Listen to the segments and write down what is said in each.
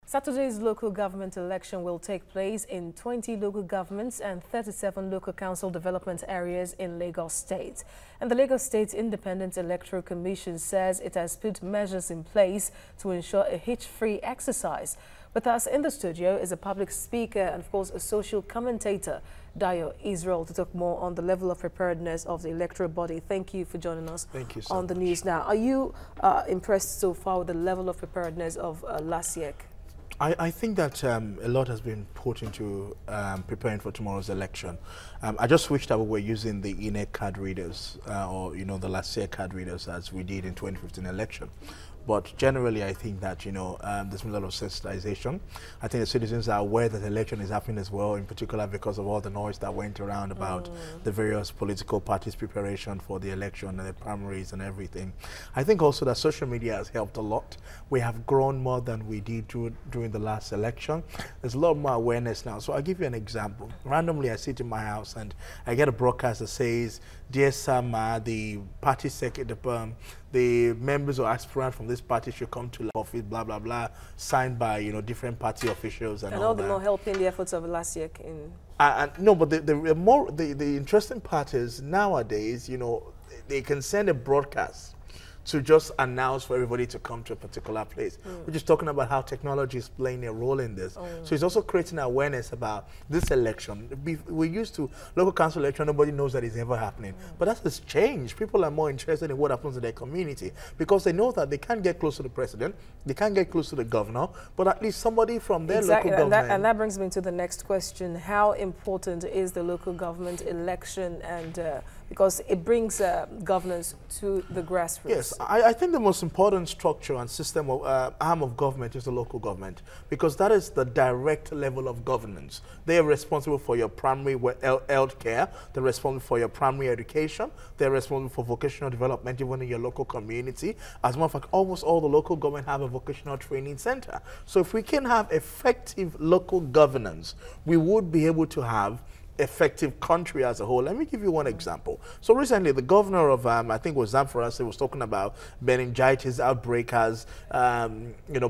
Saturday's local government election will take place in 20 local governments and 37 local council development areas in Lagos State. And the Lagos State Independent Electoral Commission says it has put measures in place to ensure a hitch-free exercise. With us in the studio is a public speaker and, of course, a social commentator, Dayo Israel, to talk more on the level of preparedness of the electoral body. Thank you for joining us on the news now. Are you impressed so far with the level of preparedness of LASIEC? I think that a lot has been put into preparing for tomorrow's election. I just wish that we were using the INEC card readers or, the LASIEC card readers as we did in 2015 election. But generally, I think that, there's been a lot of sensitization. I think the citizens are aware that the election is happening as well, in particular because of all the noise that went around about the various political parties' preparation for the election and the primaries and everything. I think also that social media has helped a lot. We have grown more than we did during the last election. There's a lot more awareness now. So I'll give you an example. Randomly, I sit in my house and I get a broadcast that says, "Dear Sama, the party secretary, the members or aspirants from this party should come to office, blah, blah, blah," signed by, different party officials and all the that. more helping the efforts of LASIEC in... No, but the interesting part is nowadays, they can send a broadcast to just announce for everybody to come to a particular place. We're just talking about how technology is playing a role in this. So it's also creating awareness about this election. We're used to local council election, nobody knows that it's ever happening. But that has changed. People are more interested in what happens in their community because they know that they can't get close to the president, they can't get close to the governor, but at least somebody from their local government. And that brings me to the next question. How important is the local government election, and because it brings governance to the grassroots? Yes, I think the most important structure and system of arm of government is the local government, because that is the direct level of governance. They are responsible for your primary health care, they're responsible for your primary education, they're responsible for vocational development even in your local community. As a matter of fact, almost all the local government have a vocational training center. So if we can have effective local governance, we would be able to have effective country as a whole. Let me give you one example. So recently, the governor of, I think it was Zamfara, was talking about meningitis outbreak as,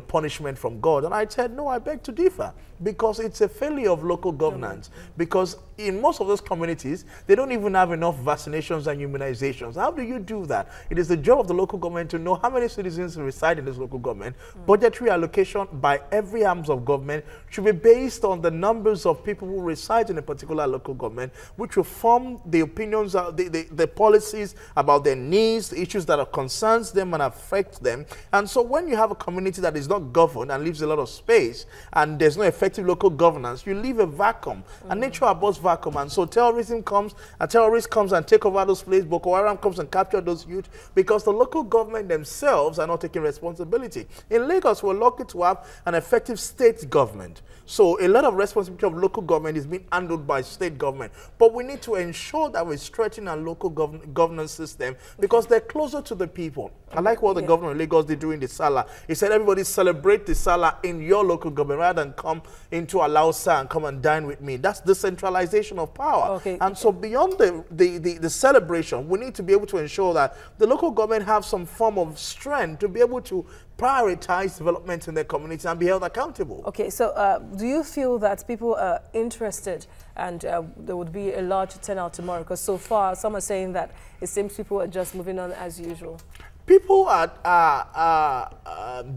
punishment from God. And I said, no, I beg to differ, because it's a failure of local governance. Because in most of those communities, they don't even have enough vaccinations and immunizations. How do you do that? It is the job of the local government to know how many citizens reside in this local government. Budgetary allocation by every arms of government should be based on the numbers of people who reside in a particular local government, which will form the opinions, the policies about their needs, the issues that are concerns them and affect them. And so when you have a community that is not governed and leaves a lot of space, and there's no effective local governance, you leave a vacuum. And nature abhors vacuum. And so terrorism comes, a terrorist comes and take over those places, Boko Haram comes and capture those youth, because the local government themselves are not taking responsibility. In Lagos, we're lucky to have an effective state government. So a lot of responsibility of local government is being handled by state government. But we need to ensure that we're stretching our local governance system, because they're closer to the people. I like what the governor of Lagos did during the Salah. He said, everybody celebrate the Salah in your local government rather than come into Alausa and come and dine with me. That's decentralization of power. And so beyond the celebration, we need to be able to ensure that the local government have some form of strength to be able to prioritize development in their community and be held accountable. Okay, so do you feel that people are interested and there would be a large turnout tomorrow? Because so far, some are saying that it seems people are just moving on as usual. People are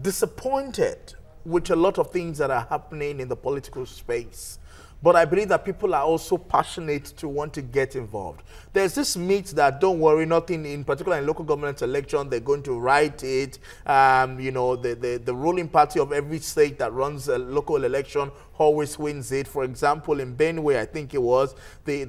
disappointed with a lot of things that are happening in the political space. But I believe that people are also passionate to want to get involved. There's this myth that, don't worry, nothing in particular in local government election, they're going to write it. The ruling party of every state that runs a local election always wins it. For example, in Benue, I think it was, the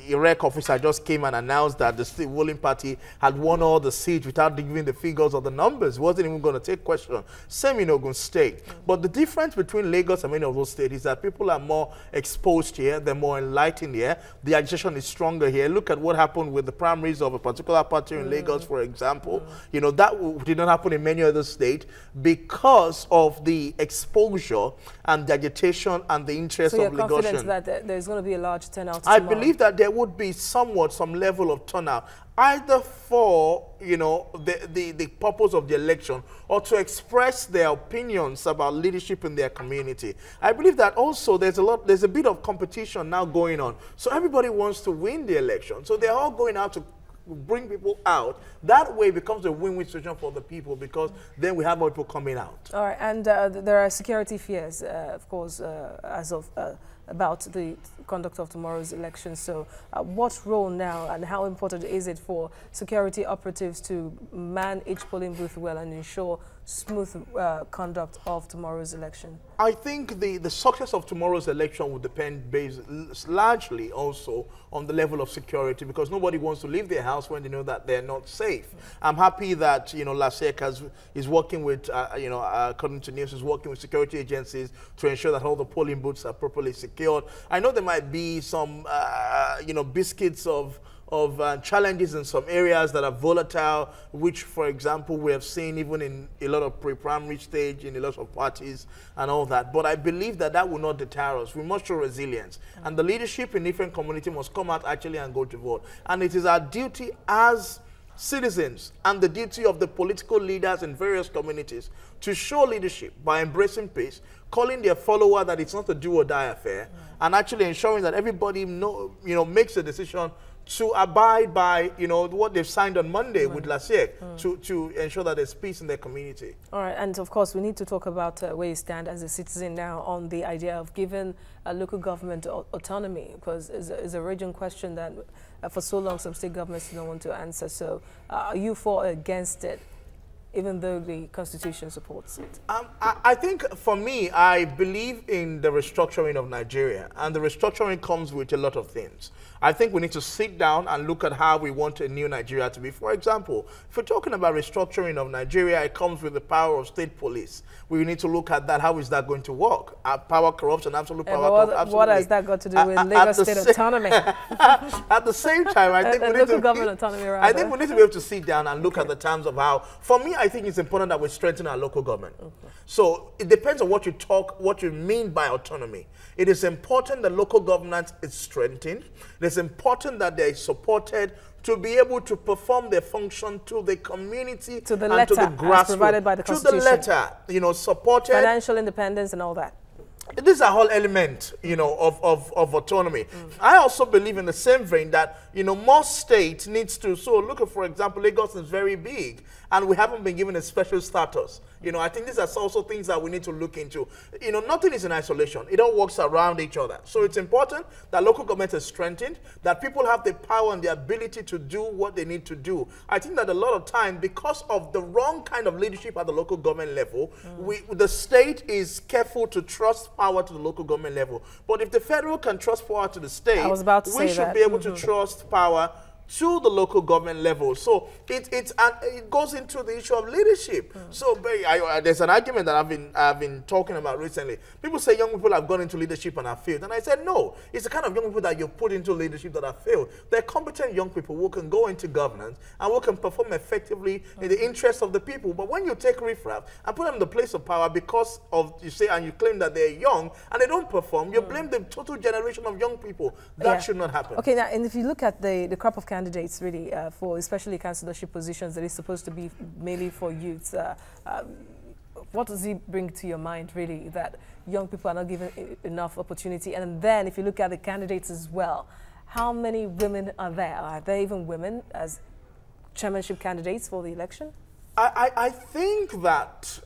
Iraq officer just came and announced that the ruling party had won all the seats without giving the figures or the numbers. It wasn't even going to take question. Same in Ogun State. But the difference between Lagos and many of those states is that people are more exposed here, they're more enlightened here, the agitation is stronger here. Look at what happened with the primaries of a particular party in Lagos, for example. That did not happen in many other states because of the exposure and the agitation and the interest of Lagosians. So you're confident that there's going to be a large turnout tomorrow? I believe that there would be some level of turnout. either for, you know, the purpose of the election or to express their opinions about leadership in their community. I believe that also there's a bit of competition now going on. So everybody wants to win the election. So they're all going out to bring people out. That way it becomes a win-win situation for the people, because then we have more people coming out. All right, and there are security fears, of course, as of about the conduct of tomorrow's election. So what role now and how important is it for security operatives to man each polling booth well and ensure smooth conduct of tomorrow's election? I think the success of tomorrow's election will depend largely also on the level of security, because nobody wants to leave their house when they know that they're not safe. I'm happy that, you know, LASEC is working with, you know, according to news, is working with security agencies to ensure that all the polling booths are properly secured. I know there might be some, you know, biscuits of challenges in some areas that are volatile, which, for example, we have seen even in a lot of pre-primary stage, in a lot of parties and all that. But I believe that that will not deter us. We must show resilience. And the leadership in different communities must come out actually and go to vote. And it is our duty as citizens and the duty of the political leaders in various communities to show leadership by embracing peace, calling their follower that it's not a do or die affair, and actually ensuring that everybody makes a decision to abide by, you know, what they've signed on Monday with LASEC to ensure that there's peace in their community. All right, and of course we need to talk about where you stand as a citizen now on the idea of giving local government autonomy, because it's a raging question that for so long some state governments don't want to answer. So are you for or against it, even though the Constitution supports it? I think, for me, I believe in the restructuring of Nigeria, and the restructuring comes with a lot of things. I think we need to sit down and look at how we want a new Nigeria to be. For example, if we're talking about restructuring of Nigeria, it comes with the power of state police. We need to look at that. How is that going to work? Power corruption, absolute power corruption. What has that got to do with Lagos state autonomy? At the same time, I think we need to government autonomy. Rather. I think we need to be able to sit down and look at the terms of how. For me, I think it's important that we strengthen our local government. So it depends on what you mean by autonomy. It is important that local governance is strengthened. It is important that they are supported to be able to perform their function to the community, to the letter, to the grassroots, provided by the Constitution. To the letter, you know, supported. Financial independence and all that. This is a whole element, you know, of autonomy. I also believe in the same vein that, you know, most states needs to, so look at, for example, Lagos is very big and we haven't been given a special status. You know, I think these are also things that we need to look into. You know, nothing is in isolation. It all works around each other. So it's important that local government is strengthened, that people have the power and the ability to do what they need to do. I think that a lot of time, because of the wrong kind of leadership at the local government level, the state is careful to trust power to the local government level. But if the federal can trust power to the state, we should be able to trust power to the local government level. So it goes into the issue of leadership. So there's an argument that I've been talking about recently. People say young people have gone into leadership and have failed. And I said, no, it's the kind of young people that you put into leadership that have failed. They're competent young people who can go into governance and who can perform effectively in the interest of the people. But when you take riffraff and put them in the place of power because of, you say, and you claim that they're young and they don't perform, you blame the total generation of young people. That should not happen. Okay, now, and if you look at the crop of candidates, really, for especially councillorship positions that is supposed to be mainly for youths, what does it bring to your mind, really, that young people are not given enough opportunity? And then, if you look at the candidates as well, how many women are there? Are there even women as chairmanship candidates for the election? I think that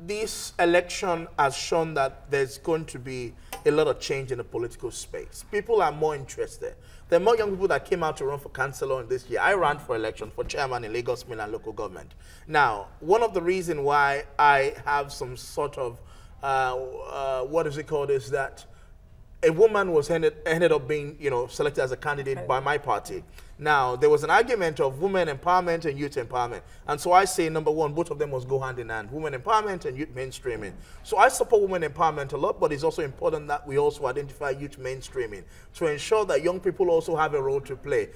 this election has shown that there's going to be a lot of change in the political space. People are more interested. There are more young people that came out to run for councillor this year. I ran for election for chairman in Lagos Mainland local government. Now, one of the reasons why I have some sort of, what is it called, is that a woman was ended up being, you know, selected as a candidate by my party. Now, there was an argument of women empowerment and youth empowerment. And so I say, number one, both of them must go hand in hand, women empowerment and youth mainstreaming. So I support women empowerment a lot, but it's also important that we also identify youth mainstreaming to ensure that young people also have a role to play.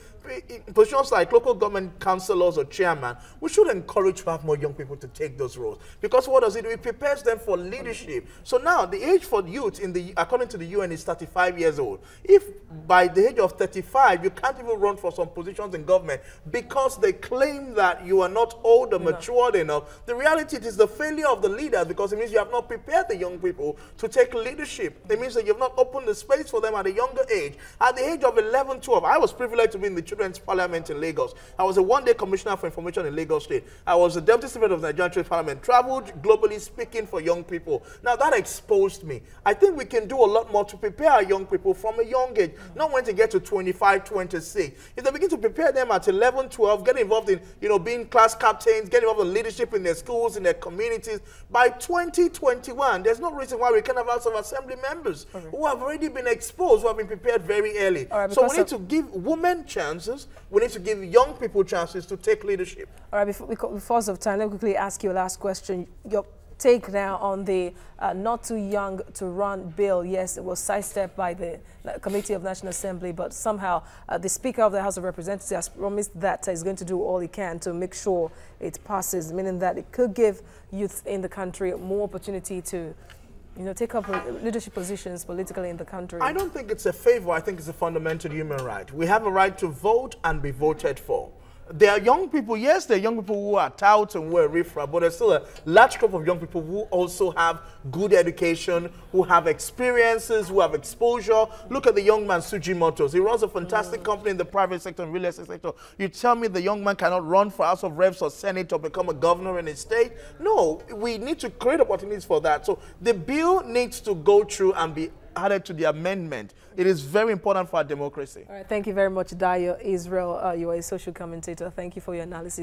In positions like local government councillors or chairman, we should encourage to have more young people to take those roles. Because what does it do? It prepares them for leadership. So now, the age for youth, according to the UN, is 35 years old. If by the age of 35, you can't even run for some positions in government because they claim that you are not old or matured enough. The reality is the failure of the leaders, because it means you have not prepared the young people to take leadership. It means that you've not opened the space for them at a younger age. At the age of 11, 12, I was privileged to be in the Children's Parliament in Lagos. I was a one-day commissioner for information in Lagos State. I was the deputy secretary of the Nigerian Children's Parliament, traveled globally speaking for young people. Now that exposed me. I think we can do a lot more to prepare our young people from a young age, not when they get to 25, 26. If they begin to prepare them at 11, 12, get involved in, being class captains, get involved in leadership in their schools, in their communities, by 2021, there's no reason why we can't have House of Assembly members who have already been exposed, who have been prepared very early. So we need to give women chances, we need to give young people chances to take leadership. All right, before of time, let me quickly ask you a last question. Your take now on the not too young to run bill. Yes, it was sidestepped by the Committee of National Assembly, but somehow the Speaker of the House of Representatives has promised that he's going to do all he can to make sure it passes, meaning that it could give youth in the country more opportunity to take up leadership positions politically in the country. I don't think it's a favor. I think it's a fundamental human right. We have a right to vote and be voted for. There are young people, yes, there are young people who are touts and who are riffraff, but there's still a large group of young people who also have good education, who have experiences, who have exposure. Look at the young man, Suji Motors. He runs a fantastic company in the private sector and real estate sector. You tell me the young man cannot run for House of Reps or Senate or become a governor in his state? No, we need to create opportunities for that. So the bill needs to go through and be added to the amendment. It is very important for our democracy. All right, thank you very much, Dayo Israel. You are a social commentator. Thank you for your analysis.